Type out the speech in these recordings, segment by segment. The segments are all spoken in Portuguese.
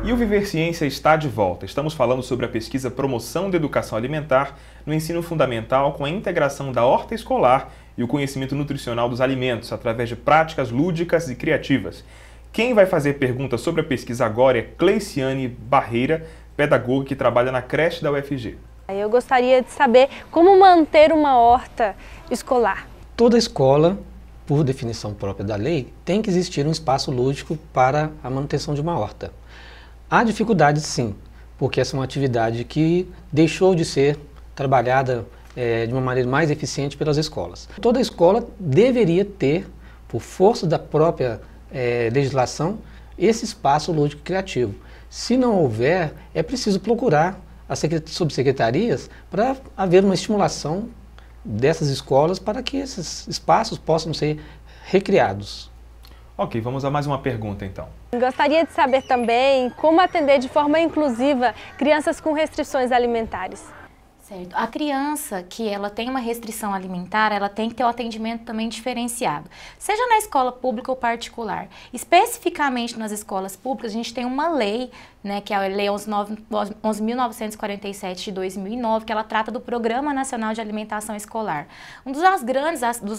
E o Viver Ciência está de volta. Estamos falando sobre a pesquisa Promoção da Educação Alimentar no ensino fundamental com a integração da horta escolar e o conhecimento nutricional dos alimentos através de práticas lúdicas e criativas. Quem vai fazer perguntas sobre a pesquisa agora é Cleiciane Barreira, pedagoga que trabalha na creche da UFG. Eu gostaria de saber como manter uma horta escolar. Toda escola, por definição própria da lei, tem que existir um espaço lúdico para a manutenção de uma horta. Há dificuldades sim, porque essa é uma atividade que deixou de ser trabalhada de uma maneira mais eficiente pelas escolas. Toda escola deveria ter, por força da própria legislação, esse espaço lúdico criativo. Se não houver, é preciso procurar as subsecretarias para haver uma estimulação dessas escolas para que esses espaços possam ser recriados. Ok, vamos a mais uma pergunta então. Gostaria de saber também como atender de forma inclusiva crianças com restrições alimentares. Certo. A criança que ela tem uma restrição alimentar, ela tem que ter um atendimento também diferenciado, seja na escola pública ou particular. Especificamente nas escolas públicas, a gente tem uma lei, né, que é a Lei 11.947 de 2009, que ela trata do Programa Nacional de Alimentação Escolar. Um dos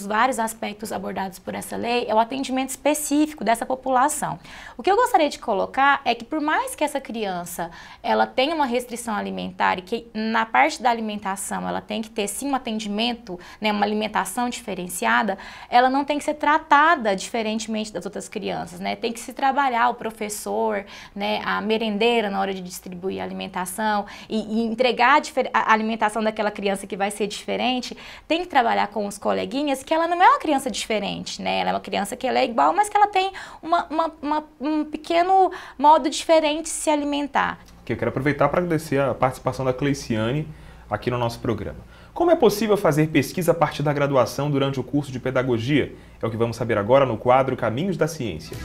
vários aspectos abordados por essa lei é o atendimento específico dessa população. O que eu gostaria de colocar é que por mais que essa criança ela tenha uma restrição alimentar e que na parte da alimentação ela tem que ter sim um atendimento, né, uma alimentação diferenciada, ela não tem que ser tratada diferentemente das outras crianças, né? Tem que se trabalhar o professor, né, a merendeira na hora de distribuir a alimentação e entregar a alimentação daquela criança que vai ser diferente, tem que trabalhar com os coleguinhas que ela não é uma criança diferente, né? Ela é uma criança que ela é igual, mas que ela tem um pequeno modo diferente de se alimentar. Eu quero aproveitar para agradecer a participação da Cleiciane aqui no nosso programa. Como é possível fazer pesquisa a partir da graduação durante o curso de pedagogia? É o que vamos saber agora no quadro Caminhos da Ciência.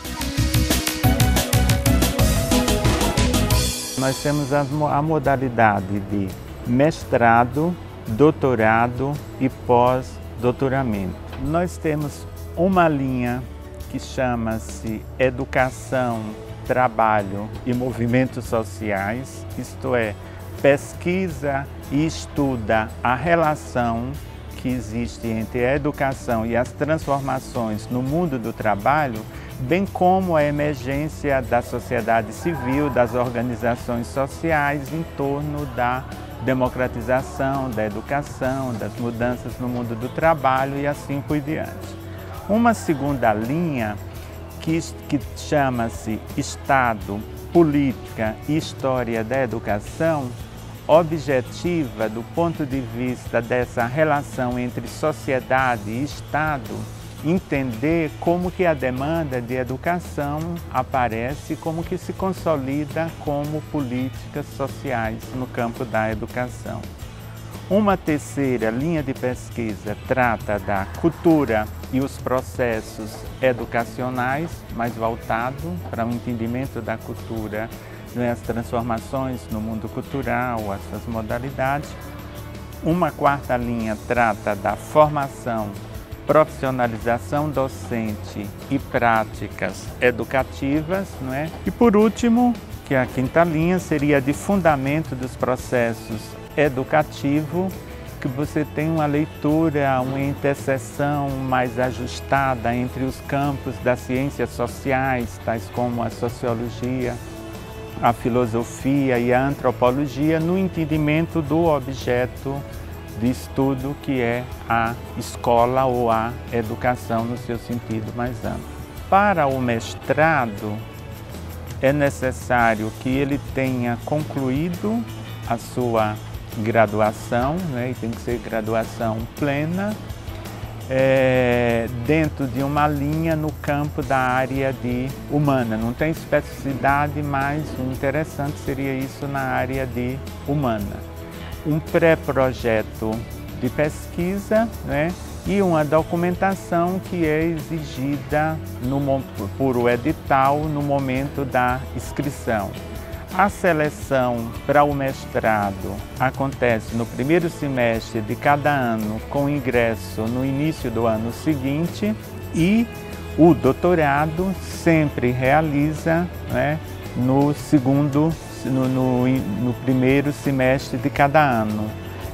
Nós temos a modalidade de mestrado, doutorado e pós-doutoramento. Nós temos uma linha que chama-se Educação, Trabalho e Movimentos Sociais, isto é, pesquisa e estuda a relação que existe entre a educação e as transformações no mundo do trabalho, bem como a emergência da sociedade civil, das organizações sociais em torno da democratização, da educação, das mudanças no mundo do trabalho e assim por diante. Uma segunda linha que chama-se Estado, Política e História da Educação, objetiva do ponto de vista dessa relação entre sociedade e Estado, entender como que a demanda de educação aparece, como que se consolida como políticas sociais no campo da educação. Uma terceira linha de pesquisa trata da cultura e os processos educacionais, mais voltado para o entendimento da cultura, as transformações no mundo cultural, essas modalidades. Uma quarta linha trata da formação, profissionalização docente e práticas educativas, não é? E por último, que a quinta linha seria de fundamento dos processos educativos, que você tem uma leitura, uma interseção mais ajustada entre os campos das ciências sociais, tais como a sociologia, a filosofia e a antropologia, no entendimento do objeto de estudo que é a escola ou a educação no seu sentido mais amplo. Para o mestrado, é necessário que ele tenha concluído a sua graduação, né, e tem que ser graduação plena, dentro de uma linha no campo da área de humana. Não tem especificidade, mas o interessante seria isso na área de humana. Um pré-projeto de pesquisa, né, e uma documentação que é exigida por o edital no momento da inscrição. A seleção para o mestrado acontece no primeiro semestre de cada ano, com ingresso no início do ano seguinte, e o doutorado sempre realiza, né, no primeiro semestre de cada ano.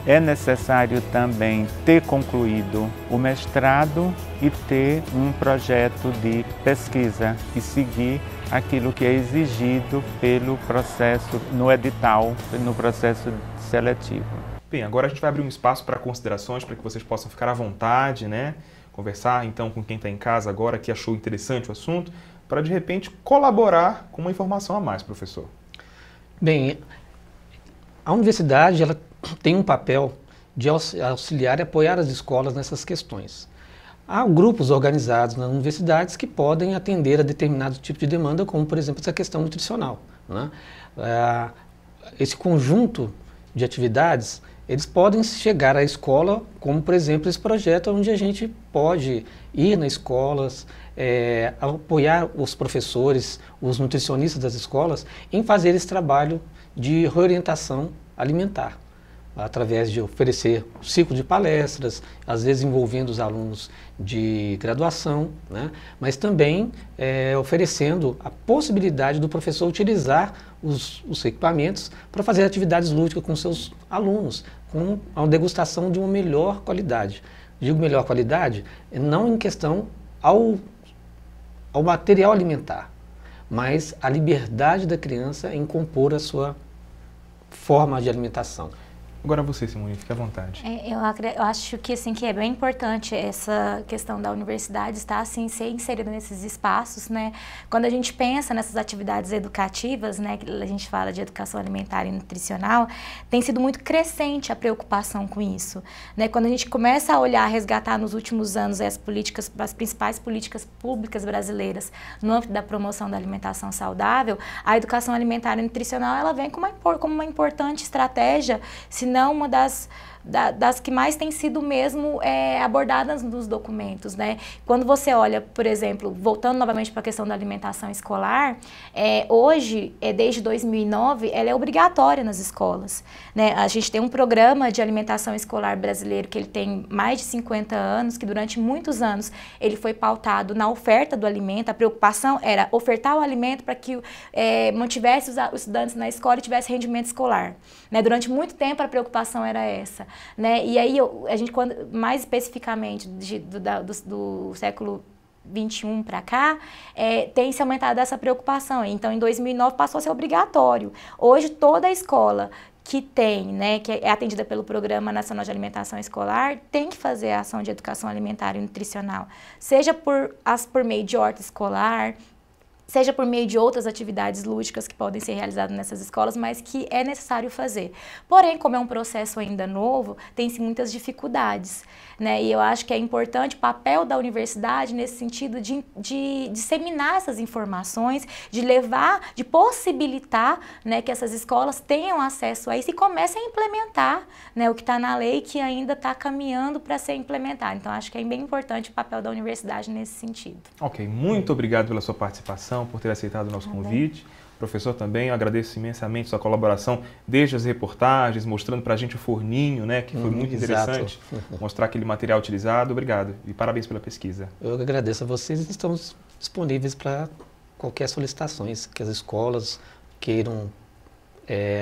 É necessário também ter concluído o mestrado e ter um projeto de pesquisa e seguir aquilo que é exigido pelo processo no edital, no processo seletivo. Bem, agora a gente vai abrir um espaço para considerações, para que vocês possam ficar à vontade, né? Conversar então com quem está em casa agora, que achou interessante o assunto, para de repente colaborar com uma informação a mais, professor. Bem, a universidade ela tem um papel de auxiliar e apoiar as escolas nessas questões. Há grupos organizados nas universidades que podem atender a determinado tipo de demanda, como, por exemplo, essa questão nutricional, né? Esse conjunto de atividades, eles podem chegar à escola, como, por exemplo, esse projeto onde a gente pode ir nas escolas, apoiar os professores, os nutricionistas das escolas, em fazer esse trabalho de reorientação alimentar, através de oferecer um ciclo de palestras, às vezes envolvendo os alunos de graduação, né? Mas também oferecendo a possibilidade do professor utilizar os equipamentos para fazer atividades lúdicas com seus alunos, com a degustação de uma melhor qualidade. Digo melhor qualidade, não em questão ao material alimentar, mas a liberdade da criança em compor a sua forma de alimentação. Agora você, Simone, fique à vontade. Eu acho que, assim, que é bem importante essa questão da universidade estar, assim, ser inserida nesses espaços, né? Quando a gente pensa nessas atividades educativas, né, que a gente fala de educação alimentar e nutricional, tem sido muito crescente a preocupação com isso, né? Quando a gente começa a olhar, resgatar nos últimos anos as principais políticas públicas brasileiras no âmbito da promoção da alimentação saudável, a educação alimentar e nutricional, ela vem como uma importante estratégia, se não uma das que mais tem sido mesmo abordadas nos documentos, né? Quando você olha, por exemplo, voltando novamente para a questão da alimentação escolar, hoje, desde 2009, ela é obrigatória nas escolas, né? A gente tem um programa de alimentação escolar brasileiro que ele tem mais de 50 anos, que durante muitos anos ele foi pautado na oferta do alimento. A preocupação era ofertar o alimento para que mantivesse os estudantes na escola e tivesse rendimento escolar, né? Durante muito tempo a preocupação era essa, né? E aí a gente, mais especificamente do século 21 para cá, tem se aumentado essa preocupação. Então, em 2009 passou a ser obrigatório. Hoje toda a escola que tem, né, que é atendida pelo Programa Nacional de Alimentação Escolar, tem que fazer a ação de educação alimentar e nutricional, seja por meio de horta escolar, seja por meio de outras atividades lúdicas que podem ser realizadas nessas escolas, mas que é necessário fazer. Porém, como é um processo ainda novo, tem-se muitas dificuldades, né? E eu acho que é importante o papel da universidade nesse sentido de disseminar essas informações, de levar, de possibilitar, né, que essas escolas tenham acesso a isso e comecem a implementar, né, o que está na lei, que ainda está caminhando para ser implementado. Então, acho que é bem importante o papel da universidade nesse sentido. Ok, muito obrigado pela sua participação, por ter aceitado o nosso convite. Professor, também eu agradeço imensamente sua colaboração desde as reportagens, mostrando para a gente o forninho, né, que foi muito interessante, mostrar aquele material utilizado. Obrigado e parabéns pela pesquisa. Eu agradeço a vocês e estamos disponíveis para qualquer solicitações que as escolas queiram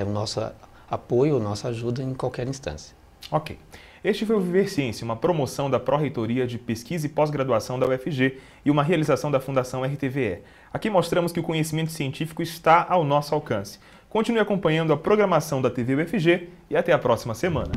o nosso apoio, a nossa ajuda em qualquer instância. Ok. Este foi o Viver Ciência, uma promoção da Pró-Reitoria de Pesquisa e Pós-Graduação da UFG e uma realização da Fundação RTVE. Aqui mostramos que o conhecimento científico está ao nosso alcance. Continue acompanhando a programação da TV UFG e até a próxima semana.